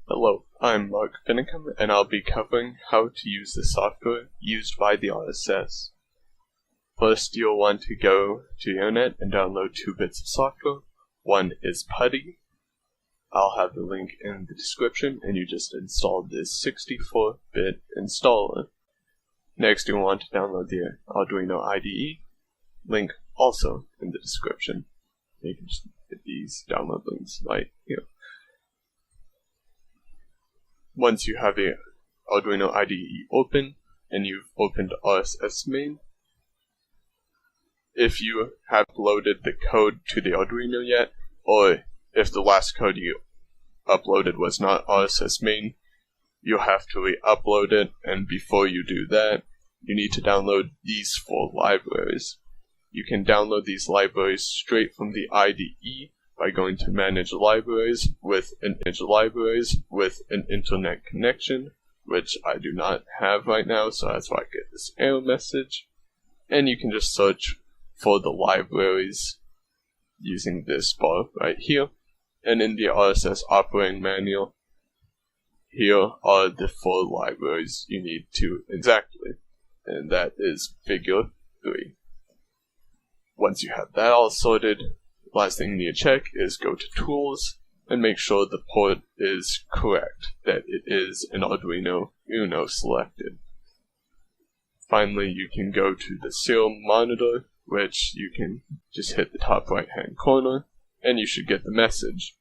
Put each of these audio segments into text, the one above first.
Hello, I'm Mark Finicum, and I'll be covering how to use the software used by the RSS. First, you'll want to go to the internet and download 2 bits of software. One is PuTTY. I'll have the link in the description, and you just install this 64-bit installer. Next, you'll want to download the Arduino IDE, link also in the description. You can just hit these download links right here. Once you have the Arduino IDE open, and you've opened RSS main, if you have loaded the code to the Arduino yet, or if the last code you uploaded was not RSS main, you'll have to re-upload it, and before you do that, you need to download these 4 libraries. You can download these libraries straight from the IDE by going to Manage Libraries with an internet connection, which I do not have right now, so that's why I get this error message. And you can just search for the libraries using this bar right here. And in the RSS operating manual, here are the 4 libraries you need to exactly, and that is figure 3. Once you have that all sorted, last thing you need to check is go to Tools and make sure the port is correct, that it is an Arduino Uno selected. Finally, you can go to the serial monitor, which you can just hit the top right hand corner, and you should get the message.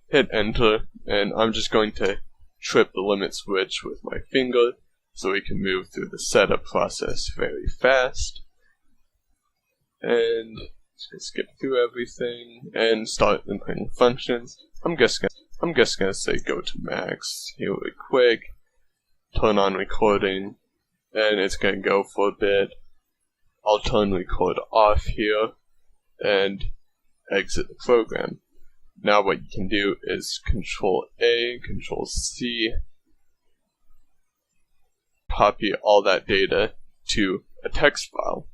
Hit enter, and I'm just going to trip the limit switch with my finger so we can move through the setup process very fast. And just skip through everything and start implementing functions. I'm just gonna say go to max here really quick, turn on recording, and it's gonna go for a bit. I'll turn record off here and exit the program. Now what you can do is Control A, Control C, copy all that data to a text file.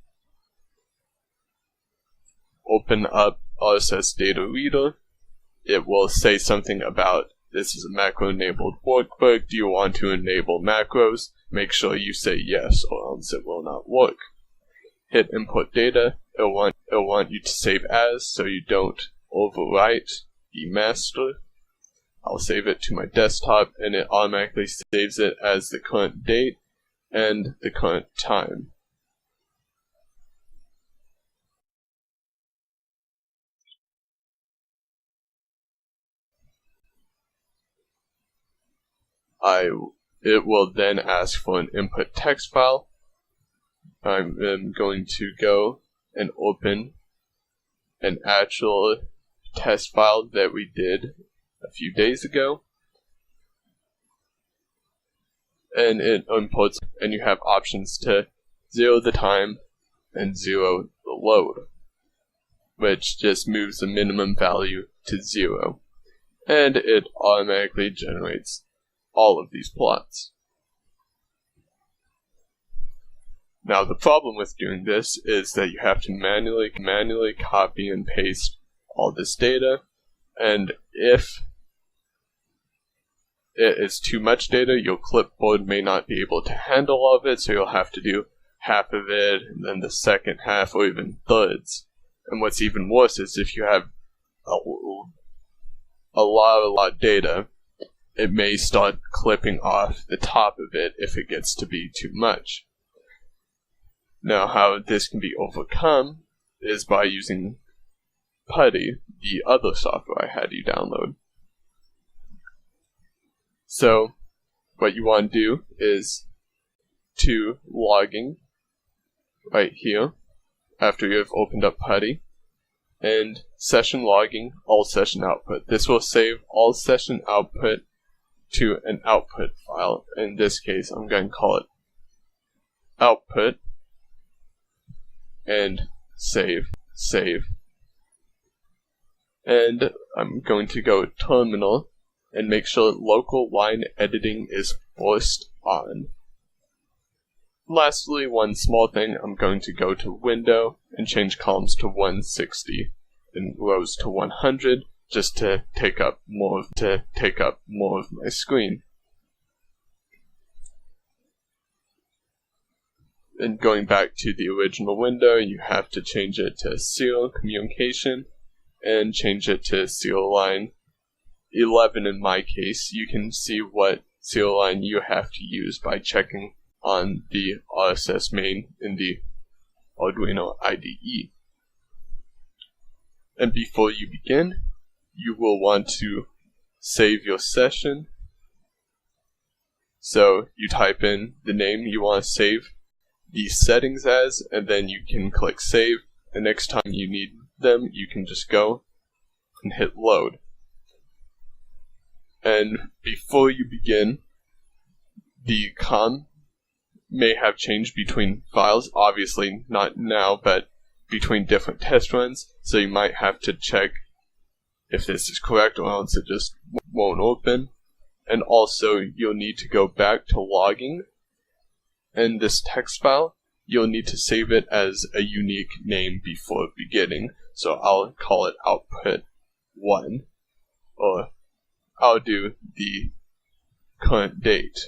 Open up RSS Data Reader. It will say something about this is a macro-enabled workbook. Do you want to enable macros? Make sure you say yes, or else it will not work. Hit Input Data. It'll want you to save as, so you don't overwrite the master. I'll save it to my desktop, and it automatically saves it as the current date and the current time. It will then ask for an input text file. I'm going to go and open an actual test file that we did a few days ago. And it imports, and you have options to 0 the time and 0 the load, which just moves the minimum value to 0. And it automatically generates all of these plots. Now the problem with doing this is that you have to manually copy and paste all this data, and if it is too much data, your clipboard may not be able to handle all of it, so you'll have to do half of it, and then the second half, or even thirds. And what's even worse is if you have a lot of data, it may start clipping off the top of it if it gets to be too much. Now, how this can be overcome is by using PuTTY, the other software I had you download. So, what you want to do is to logging right here after you have opened up PuTTY, and session logging, all session output. This will save all session output to an output file. In this case, I'm going to call it output, and save. And I'm going to go terminal and make sure local line editing is forced on. Lastly, one small thing, I'm going to go to Window and change columns to 160 and rows to 100, just to take up more of my screen. And going back to the original window, you have to change it to serial communication and change it to serial line 11 in my case. You can see what serial line you have to use by checking on the RSS main in the Arduino IDE. And before you begin, you will want to save your session. So you type in the name you want to save the settings as, and then you can click save. The next time you need them, you can just go and hit load. And before you begin, the COM may have changed between files, obviously not now, but between different test runs, so you might have to check if this is correct or else it just won't open. And also, you'll need to go back to logging, and this text file, you'll need to save it as a unique name before beginning. So I'll call it output 1, or I'll do the current date,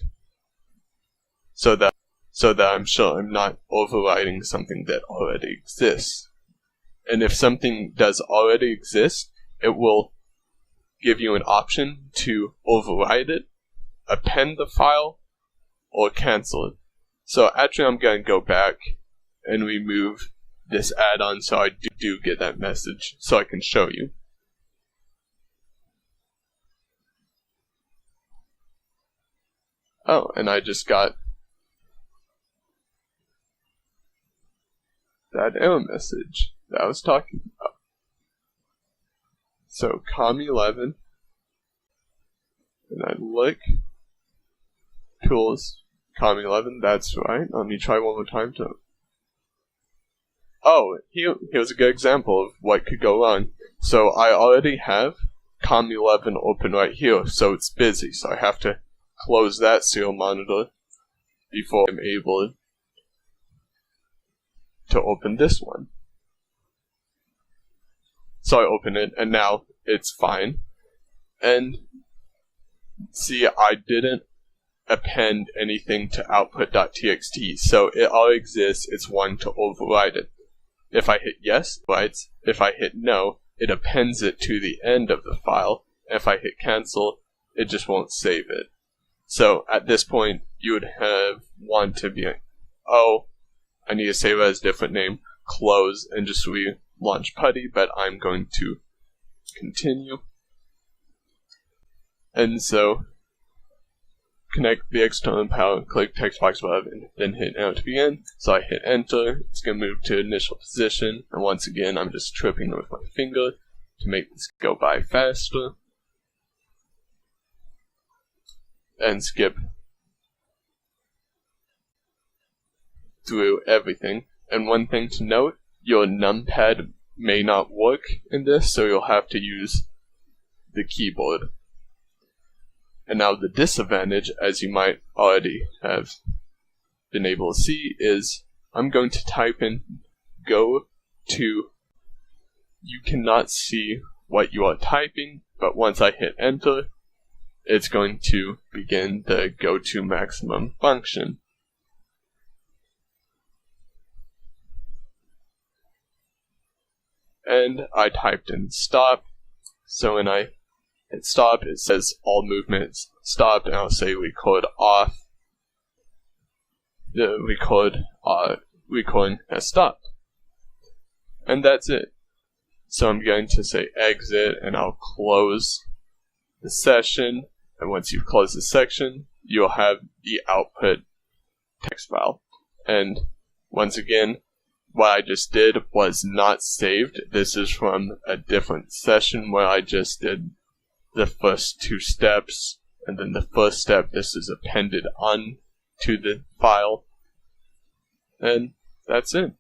so that I'm sure I'm not overriding something that already exists. And if something does already exist, it will give you an option to override it, append the file, or cancel it. So actually I'm going to go back and remove this add-on so I do get that message so I can show you. Oh, and I just got that error message that I was talking about. So COM11, and I look, tools, COM11, that's right. Let me try one more time to... Oh, here's a good example of what could go wrong. So I already have COM11 open right here, so it's busy, so I have to close that serial monitor before I'm able to open this one. So I open it, and now it's fine. And see, I didn't append anything to output.txt, so it already exists, it's one to override it. If I hit yes, it writes. If I hit no, it appends it to the end of the file. If I hit cancel, it just won't save it. So at this point, you would have one to be like, oh, I need to save it as a different name, close, and just relaunch PuTTY, but I'm going to continue. And so, connect the external power, click text box above, and then hit enter to begin. So I hit enter, it's going to move to initial position, and once again, I'm just tripping with my finger to make this go by faster. And skip through everything. And one thing to note, your numpad may not work in this, so you'll have to use the keyboard. And now the disadvantage, as you might already have been able to see, is I'm going to type in go to, you cannot see what you are typing, but once I hit enter, it's going to begin the go to maximum function. And I typed in stop, so when I hit stop, it says all movements stopped, and I'll say record off. The recording has stopped. And that's it. So I'm going to say exit, and I'll close the session, and once you've closed the section, you'll have the output text file. And once again, what I just did was not saved. This is from a different session where I just did the first two steps, and then the first step, this is appended on to the file, and that's it.